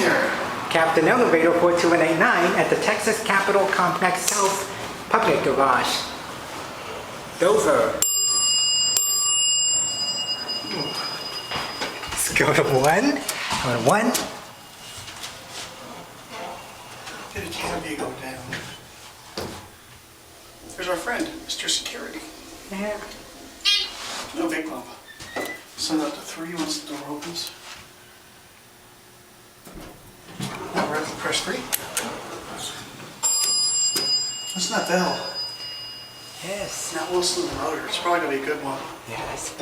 here? Captain Elevator 4189 at the Texas Capitol Complex South Public Garage. Dover. Let's go to 1. Go to 1. Did a canopy go down? There's our friend, Mr. Security. Yeah. No big lump. Send up to 3 once the door opens. Now we're at the press 3. Listen to that bell. Yes. Not Wilson the motor. It's probably gonna be a good one. Yes.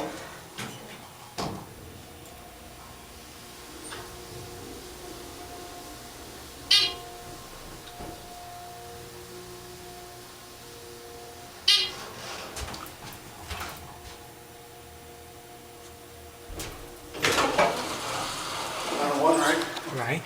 Not a 1, right? Right.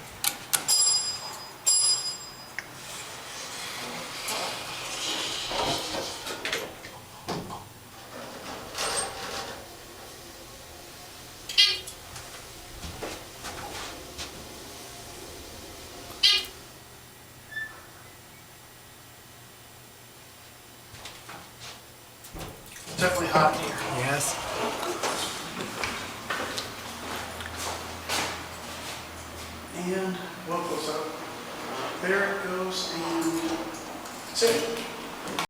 Definitely hot in here. Yes. And what goes up? There it goes, and that's it.